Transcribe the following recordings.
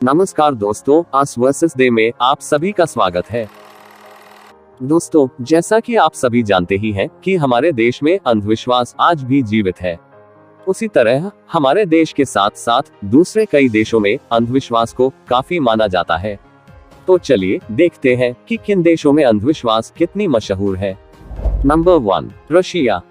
नमस्कार दोस्तों, us versus day में आप सभी का स्वागत है। दोस्तों, जैसा कि आप सभी जानते ही हैं कि हमारे देश में अंधविश्वास आज भी जीवित है। उसी तरह हमारे देश के साथ साथ दूसरे कई देशों में अंधविश्वास को काफी माना जाता है। तो चलिए देखते हैं कि किन देशों में अंधविश्वास कितनी मशहूर है। Number 1, Russia.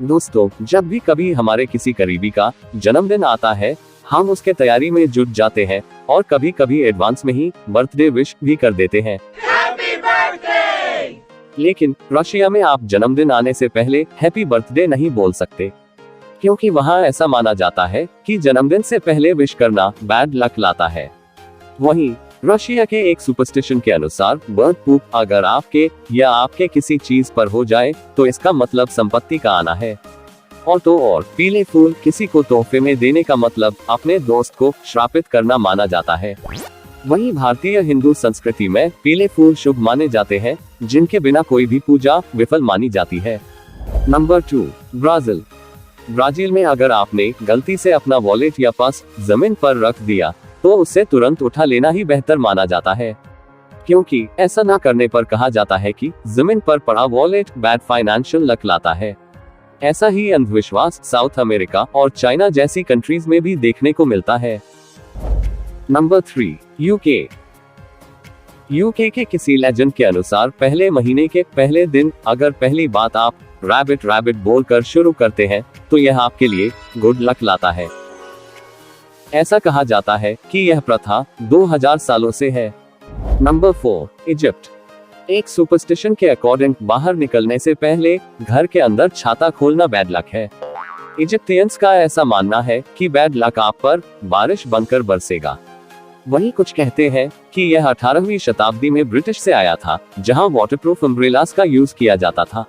दोस्तों, जब भी कभी हमारे किसी करीबी का जन्मदिन आता है, हम उसके तैयारी में जुट जाते हैं और कभी कभी एडवांस में ही बर्थडे विश भी कर देते हैं। Happy birthday! लेकिन रशिया में आप जन्मदिन आने से पहले हैप्पी बर्थडे नहीं बोल सकते, क्योंकि वहाँ ऐसा माना जाता है कि जन्मदिन से पहले विश करना बैड लक लाता है। वहीं रशिया के एक सुपरस्टिशन के अनुसार बर्ड पूप अगर आपके या आपके किसी चीज पर हो जाए तो इसका मतलब संपत्ति का आना है। और पीले फूल किसी को तोहफे में देने का मतलब अपने दोस्त को श्रापित करना माना जाता है। वहीं भारतीय हिंदू संस्कृति में पीले फूल शुभ माने जाते हैं, जिनके बिना कोई भी पूजा विफल मानी जाती है। Number 2, Brazil. ब्राजील में अगर आपने गलती से अपना वॉलेट या पर्स जमीन पर रख दिया तो उसे तुरंत उठा लेना ही बेहतर माना जाता है, क्योंकि ऐसा ना करने पर कहा जाता है कि जमीन पर पड़ा वॉलेट बैड फाइनेंशियल लक लाता है। ऐसा ही अंधविश्वास साउथ अमेरिका और चाइना जैसी कंट्रीज में भी देखने को मिलता है। Number 3, UK. यूके के किसी लेजेंड के अनुसार पहले महीने के पहले दिन अगर पहली बात आप रैबिट रैबिट बोलकर शुरू करते हैं तो यह आपके लिए गुड लक लाता है। ऐसा कहा जाता है कि यह प्रथा 2000 सालों से है। Number 4, Egypt. एक सुपरस्टिशन के अकॉर्डिंग बाहर निकलने से पहले घर के अंदर छाता खोलना बैड लक है। इजिप्टियंस का ऐसा मानना है कि बैड लक आप पर बारिश बनकर बरसेगा। वहीं कुछ कहते हैं कि यह 18वीं शताब्दी में ब्रिटिश से आया था, जहां वाटरप्रूफ अम्ब्रेलास का यूज किया जाता था।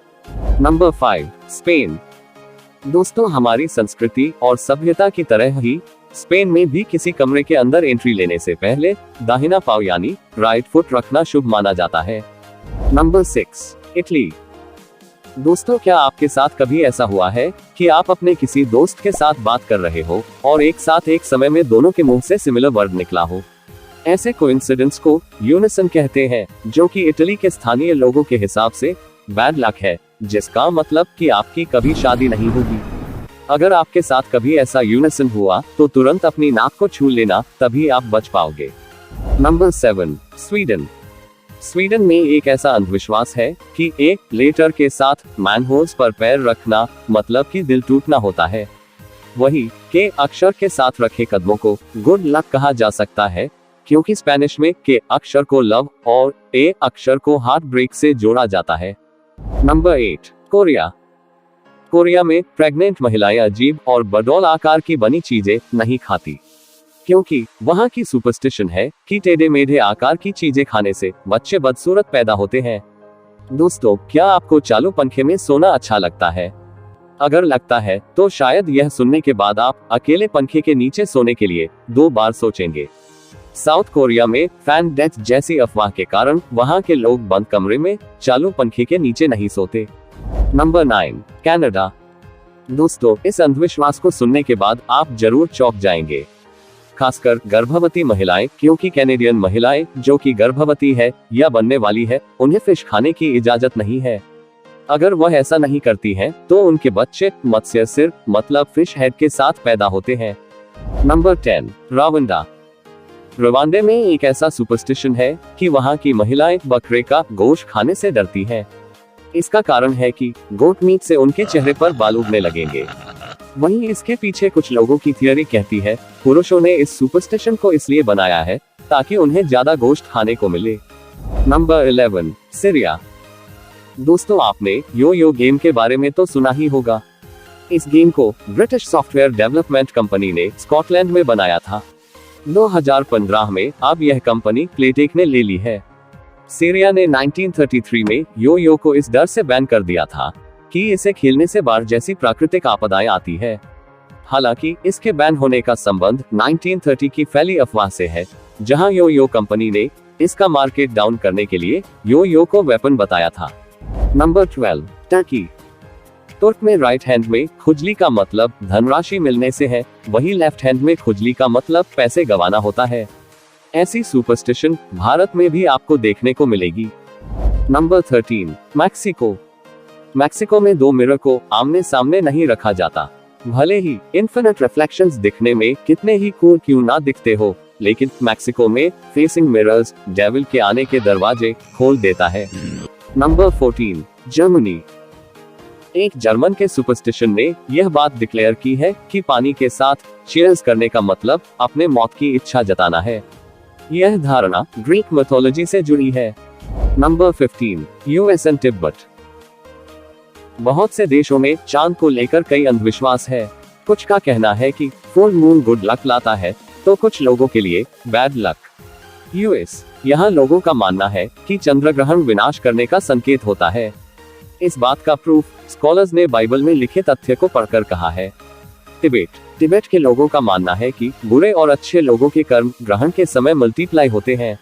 Number 5, Spain. दोस्तों, हमारी संस्कृति और सभ्यता की तरह ही स्पेन में भी किसी कमरे के अंदर एंट्री लेने से पहले दाहिना पांव यानी राइट फुट रखना शुभ माना जाता है। Number 6, Italy. दोस्तों, क्या आपके साथ कभी ऐसा हुआ है कि आप अपने किसी दोस्त के साथ बात कर रहे हो और एक साथ एक समय में दोनों के मुंह से सिमिलर वर्ड निकला हो? ऐसे कोइंसिडेंस को यूनिसन कहते हैं, जो कि इटली के स्थानीय लोगों के हिसाब से बैड लक है, जिसका मतलब कि आपकी कभी शादी नहीं होगी। अगर आपके साथ कभी ऐसा यूनिसन हुआ तो तुरंत अपनी नाक को छू लेना, तभी आप बच पाओगे। Number 7, Sweden. स्वीडन में एक ऐसा अंधविश्वास है कि एक लेटर के साथ मैनहोल्स पर पैर रखना मतलब कि दिल टूटना होता है। वही के अक्षर के साथ रखे कदमों को गुड लक कहा जा सकता है, क्योंकि स्पेनिश में के अक्षर को लव और ए अक्षर को हार्ट ब्रेक से जोड़ा जाता है। Number 8, Korea. कोरिया में प्रेग्नेंट महिलाएं अजीब और बडौल आकार की बनी चीजें नहीं खाती, क्योंकि वहाँ की सुपरस्टिशन है कि टेढ़े मेढ़े आकार की चीजें खाने से बच्चे बदसूरत पैदा होते हैं। दोस्तों, क्या आपको चालू पंखे में सोना अच्छा लगता है? अगर लगता है तो शायद यह सुनने के बाद आप अकेले पंखे के नीचे सोने के लिए 2 बार सोचेंगे। साउथ कोरिया में फैन डेथ जैसी अफवाह के कारण वहाँ के लोग बंद कमरे में चालू पंखे के नीचे नहीं सोते। Number 9, Canada. दोस्तों, इस अंधविश्वास को सुनने के बाद आप जरूर चौंक जाएंगे, खासकर गर्भवती महिलाएं, क्योंकि कैनेडियन महिलाएं जो कि गर्भवती है या बनने वाली है, उन्हें फिश खाने की इजाजत नहीं है। अगर वह ऐसा नहीं करती हैं, तो उनके बच्चे मत्स्य सिर मतलब फिश हेड के साथ पैदा होते हैं। Number 10, Rwanda. रवांडे में एक ऐसा सुपरस्टिशन है कि वहाँ की महिलाएं बकरे का गोश्त खाने से डरती हैं। इसका कारण है कि गोट मीट से उनके चेहरे पर बाल उगने लगेंगे। वहीं इसके पीछे कुछ लोगों की थियरी कहती है पुरुषों ने इस सुपरस्टिशन को इसलिए बनाया है ताकि उन्हें ज्यादा गोश्त खाने को मिले। Number 11, Syria. दोस्तों, आपने यो यो गेम के बारे में तो सुना ही होगा। इस गेम को ब्रिटिश सॉफ्टवेयर डेवलपमेंट कंपनी ने स्कॉटलैंड में बनाया था। 2015 में अब यह कंपनी प्लेटेक ने ले ली है। सीरिया ने 1933 में यो यो को इस डर से बैन कर दिया था कि इसे खेलने से बाढ़ जैसी प्राकृतिक आपदाएं आती है। हालांकि इसके बैन होने का संबंध 1930 की फैली अफवाह से है, जहां यो यो कंपनी ने इसका मार्केट डाउन करने के लिए यो यो को वेपन बताया था। Number 12, Turkey. तुर्क में राइट हैंड में खुजली का मतलब धनराशि मिलने से है, वही लेफ्ट हैंड में खुजली का मतलब पैसे गंवाना होता है। ऐसी सुपरस्टिशन भारत में भी आपको देखने को मिलेगी। Number 13, Mexico. मैक्सिको में दो मिरर को आमने सामने नहीं रखा जाता। भले ही इन्फिनिट रिफ्लेक्शंस दिखने में कितने ही कूल क्यों ना दिखते हो, लेकिन मैक्सिको में फेसिंग मिरर्स डेविल के आने के दरवाजे खोल देता है। Number 14, Germany. एक जर्मन के सुपरस्टिशन ने यह बात डिक्लेयर की है कि पानी के साथ चीयर्स करने का मतलब अपने मौत की इच्छा जताना है। यह धारणा ग्रीक मिथोलॉजी से जुड़ी है। Number 15, US and Tibet. बहुत से देशों में चांद को लेकर कई अंधविश्वास है। कुछ का कहना है कि फुल मून गुड लक लाता है, तो कुछ लोगों के लिए बैड लक। यूएस, यहाँ लोगों का मानना है कि चंद्र ग्रहण विनाश करने का संकेत होता है। इस बात का प्रूफ स्कॉलर्स ने बाइबल में लिखे तथ्य को पढ़कर कहा है। तिब्बत के लोगों का मानना है कि बुरे और अच्छे लोगों के कर्म ग्रहण के समय मल्टीप्लाई होते हैं।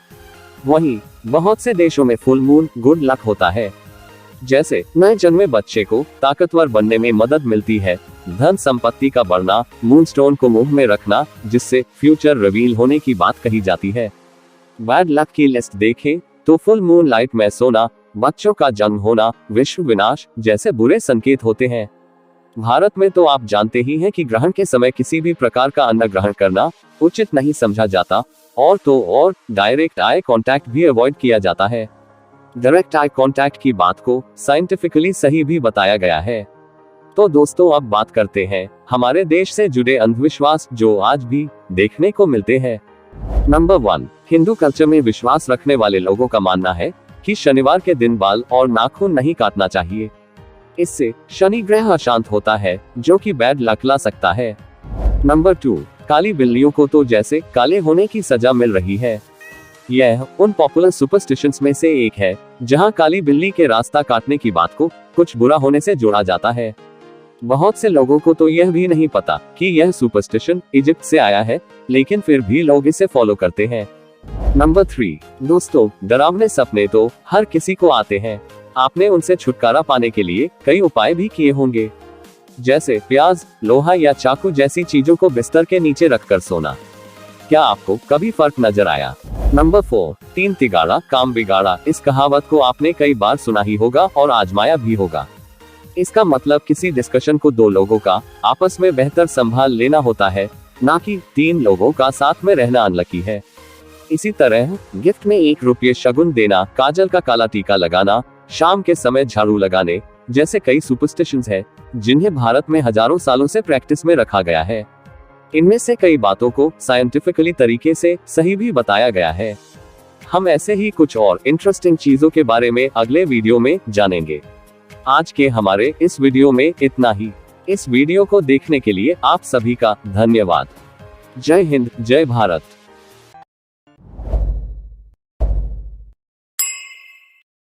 वहीं बहुत से देशों में फुल मून गुड लक होता है। जैसे नए जन्मे बच्चे को ताकतवर बनने में मदद मिलती है, धन संपत्ति का बढ़ना, मूनस्टोन को मुंह में रखना जिससे फ्यूचर रिवील होने की बात कही जाती है। बैड लक की लिस्ट देखें तो फुल मून लाइट में सोना, बच्चों का जन्म होना, विश्व विनाश जैसे बुरे संकेत होते हैं। भारत में तो आप जानते ही हैं कि ग्रहण के समय किसी भी प्रकार का अन्न ग्रहण करना उचित नहीं समझा जाता, और तो और डायरेक्ट आई कांटेक्ट भी अवॉइड किया जाता है। डायरेक्ट आई कांटेक्ट की बात को साइंटिफिकली सही भी बताया गया है। तो दोस्तों, अब बात करते हैं हमारे देश से जुड़े अंधविश्वास जो आज भी देखने को मिलते हैं। नंबर 1, हिंदू कल्चर में विश्वास रखने वाले लोगों का मानना है कि शनिवार के दिन बाल और नाखून नहीं काटना चाहिए। इससे शनि ग्रह अशांत होता है, जो कि बैड लक ला सकता है। नंबर 2, काली बिल्लियों को तो जैसे काले होने की सजा मिल रही है। यह उन पॉपुलर सुपरस्टिशंस में से एक है जहां काली बिल्ली के रास्ता काटने की बात को कुछ बुरा होने से जोड़ा जाता है। बहुत से लोगों को तो यह भी नहीं पता कि यह सुपरस्टिशन इजिप्ट से आया है, लेकिन फिर भी लोग इसे फॉलो करते हैं। नंबर 3, दोस्तों, डरावने सपने तो हर किसी को आते हैं। आपने उनसे छुटकारा पाने के लिए कई उपाय भी किए होंगे, जैसे प्याज, लोहा या चाकू जैसी चीजों को बिस्तर के नीचे रखकर सोना। क्या आपको कभी फर्क नजर आया? नंबर 4, 3 तिगाड़ा काम बिगाड़ा। इस कहावत को आपने कई बार सुना ही होगा और आजमाया भी होगा। इसका मतलब किसी डिस्कशन को 2 लोगों का आपस में बेहतर संभाल लेना होता है, ना कि 3 लोगों का साथ में रहना अनलकी है। इसी तरह गिफ्ट में 1 रुपये शगुन देना, काजल का काला टीका लगाना, शाम के समय झाड़ू लगाने जैसे कई सुपरस्टिशंस हैं, जिन्हें भारत में हजारों सालों से प्रैक्टिस में रखा गया है। इनमें से कई बातों को साइंटिफिकली तरीके से सही भी बताया गया है। हम ऐसे ही कुछ और इंटरेस्टिंग चीजों के बारे में अगले वीडियो में जानेंगे। आज के हमारे इस वीडियो में इतना ही। इस वीडियो को देखने के लिए आप सभी का धन्यवाद। जय हिंद, जय भारत।